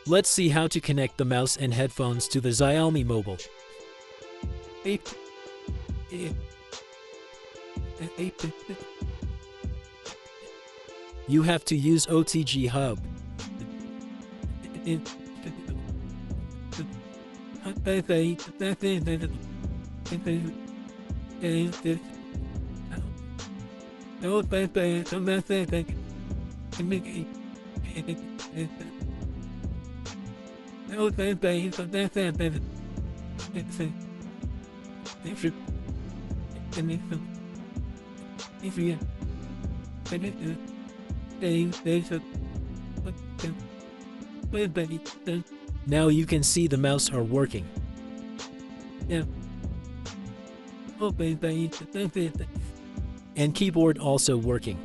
Let's see how to connect the mouse and headphones to the Xiaomi mobile. You have to use OTG Hub. Now you can see the mouse are working. And keyboard also working.